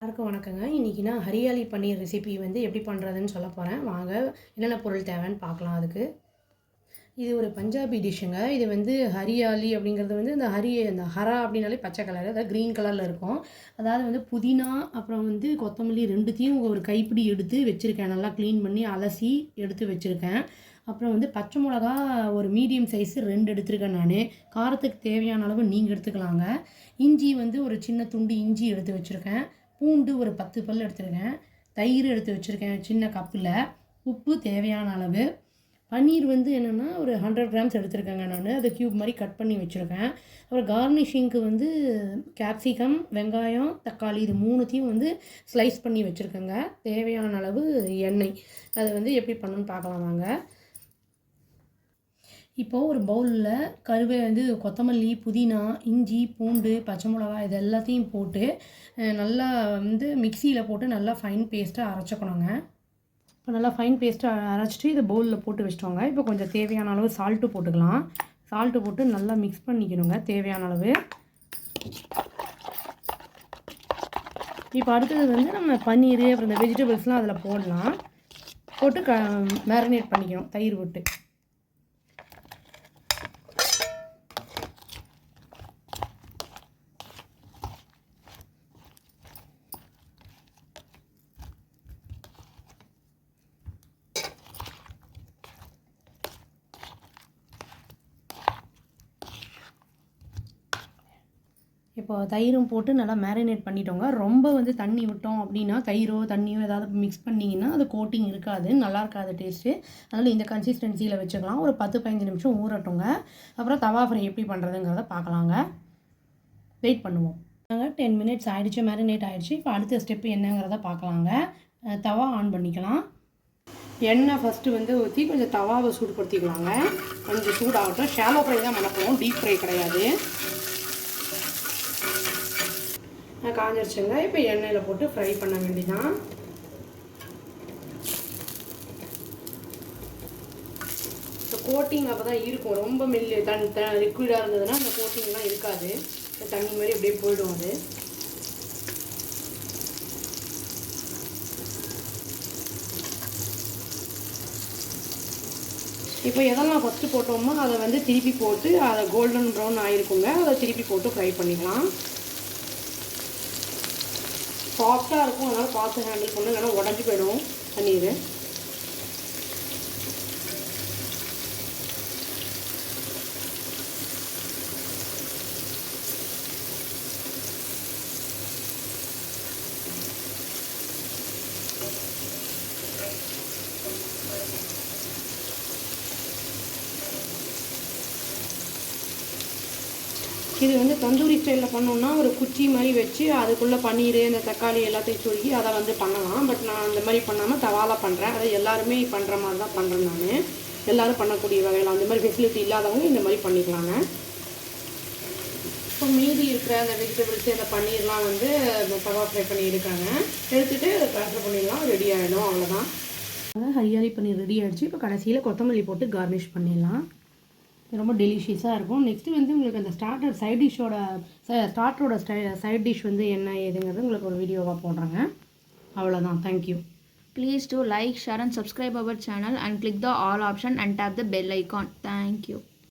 எல்லாருக்கும் வணக்கங்க. இன்றைக்கி நான் ஹரியாலி பன்னீர் ரெசிபி வந்து எப்படி பண்ணுறதுன்னு சொல்ல போகிறேன். வாங்க என்னென்ன பொருள் தேவைன்னு பார்க்கலாம். அதுக்கு இது ஒரு பஞ்சாபி டிஷ்ஷுங்க. இது வந்து ஹரியாலி அப்படிங்கிறது வந்து இந்த ஹரா அப்படின்னாலே பச்சை கலர், அதாவது க்ரீன் கலரில் இருக்கும். அதாவது வந்து புதினா அப்புறம் வந்து கொத்தமல்லி ரெண்டுத்தையும் ஒரு கைப்பிடி எடுத்து வச்சுருக்கேன். நல்லா க்ளீன் பண்ணி அலசி எடுத்து வச்சுருக்கேன். அப்புறம் வந்து பச்சை மிளகா ஒரு மீடியம் சைஸு 2 எடுத்துருக்கேன் நான். காரத்துக்கு தேவையான அளவு நீங்கள் எடுத்துக்கலாங்க. இஞ்சி வந்து ஒரு சின்ன துண்டு இஞ்சி எடுத்து வச்சுருக்கேன். பூண்டு ஒரு 10 பல் எடுத்துருக்கேன். தயிர் எடுத்து வச்சுருக்கேன் சின்ன கப்பில். உப்பு தேவையான அளவு. பன்னீர் வந்து என்னென்னா ஒரு 100 கிராம்ஸ் எடுத்துருக்கேங்க நான். அதை க்யூப் மாதிரி கட் பண்ணி வச்சுருக்கேன். அப்புறம் கார்னிஷிங்க்கு வந்து கேப்சிகம், வெங்காயம், தக்காளி இது 3த்தையும் வந்து ஸ்லைஸ் பண்ணி வச்சுருக்கேங்க. தேவையான அளவு எண்ணெய். அதை வந்து எப்படி பண்ணணுன்னு பார்க்கலாம் வாங்க. இப்போது ஒரு பவுலில் வந்து கொத்தமல்லி, புதினா, இஞ்சி, பூண்டு, பச்சை மிளகா இது எல்லாத்தையும் போட்டு நல்லா வந்து மிக்சியில் போட்டு நல்லா ஃபைன் பேஸ்ட்டாக அரைச்சிக்கணுங்க. இப்போ நல்லா ஃபைன் பேஸ்ட்டாக அரைச்சிட்டு இதை பவுலில் போட்டு வச்சிட்டோங்க. இப்போ கொஞ்சம் தேவையான அளவு சால்ட்டு போட்டுக்கலாம். சால்ட்டு போட்டு நல்லா மிக்ஸ் பண்ணிக்கணுங்க தேவையான அளவு. இப்போ அடுத்தது வந்து நம்ம பன்னீர் அப்புறம் இந்த வெஜிடபிள்ஸ்லாம் அதில் போடலாம். போட்டு மேரினேட் பண்ணிக்கணும் தயிர் விட்டு. இப்போ தயிரும் போட்டு நல்லா மேரினேட் பண்ணிட்டோங்க. ரொம்ப வந்து தண்ணி விட்டோம் அப்படின்னா தயிரோ தண்ணியோ ஏதாவது மிக்ஸ் பண்ணிங்கன்னா அது கோட்டிங் இருக்காது, நல்லா இருக்காது டேஸ்ட்டு. அதனால் இந்த கன்சிஸ்டன்சியில் வச்சுக்கலாம். ஒரு 10-15 நிமிஷம் ஊறட்டுங்க. அப்புறம் தவா ஃப்ரை எப்படி பண்ணுறதுங்கிறத பார்க்கலாங்க. வெயிட் பண்ணுவோம். நாங்கள் 10 மினிட்ஸ் ஆகிடுச்சு, மேரினேட் ஆகிடுச்சு. இப்போ அடுத்த ஸ்டெப்பு என்னங்கிறத பார்க்கலாங்க. தவா ஆன் பண்ணிக்கலாம். எண்ணெய் ஃபஸ்ட்டு வந்து ஊற்றி கொஞ்சம் தவாவை சூடுபடுத்திக்கலாங்க. கொஞ்சம் சூடாகட்டும். ஷாலோ ஃப்ரை தான் பண்ண போகிறோம், டீப் ஃப்ரை கிடையாது. காஞ்சிருச்சுங்க. இப்போ எண்ணெயில் போட்டு ஃப்ரை பண்ண வேண்டியதான். இப்போ கோட்டிங் அப்போ தான் இருக்கும். ரொம்ப லிக்விடாக இருந்ததுன்னா அந்த கோட்டிங்லாம் இருக்காது. தண்ணி மாதிரி அப்படியே போய்டும் அது. இப்போ எதெல்லாம் ஃபஸ்ட்டு போட்டோமோ அதை வந்து திருப்பி போட்டு அதை கோல்டன் ப்ரௌன் ஆகிருக்குங்க. அதை திருப்பி போட்டு ஃப்ரை பண்ணிக்கலாம். சாஃப்டாக இருக்கும், அதனால் பார்த்து ஹேண்டில் பண்ணணும், இல்லைன்னா உடஞ்சி போயிடும் பன்னீர். இது வந்து தந்தூரி ஸ்டைலில் பண்ணோன்னா ஒரு குச்சி மாதிரி வச்சு அதுக்குள்ளே பன்னீர் இந்த தக்காளி எல்லாத்தையும் சொருகி அதை வந்து பண்ணலாம். பட் நான் அந்த மாதிரி பண்ணாமல் தவாலாக பண்ணுறேன். அதை எல்லாருமே பண்ணுற மாதிரி தான் பண்ணுறேன் நான். எல்லோரும் பண்ணக்கூடிய வகையில் அந்த மாதிரி ஃபெசிலிட்டி இல்லாதவங்க இந்த மாதிரி பண்ணிக்கலாங்க. இப்போ மீதி இருக்கிற அந்த வெஜிடபிள்ஸ் இந்த பன்னீர்லாம் வந்து தவா ஃப்ரை பண்ணி எடுக்காங்க. எடுத்துகிட்டு அதை ட்ரான்ஸ்ஃபர் பண்ணிடலாம், ரெடி ஆகிடும். அவ்வளோதான். ஹரியாலி பன்னீர் ரெடி ஆகிடுச்சு. இப்போ கடைசியில் கொத்தமல்லி போட்டு கார்னிஷ் பண்ணிடலாம். ரொம்ப டெலிஷியஸாக இருக்கும். நெக்ஸ்ட்டு வந்து உங்களுக்கு அந்த ஸ்டார்டரோட சைட் டிஷ் வந்து என்ன ஏதுங்கிறது உங்களுக்கு ஒரு வீடியோவாக போடுறேங்க. அவ்வளோதான். Thank you. Please do like, share and subscribe our channel and click the all option and tap the bell icon. Thank you.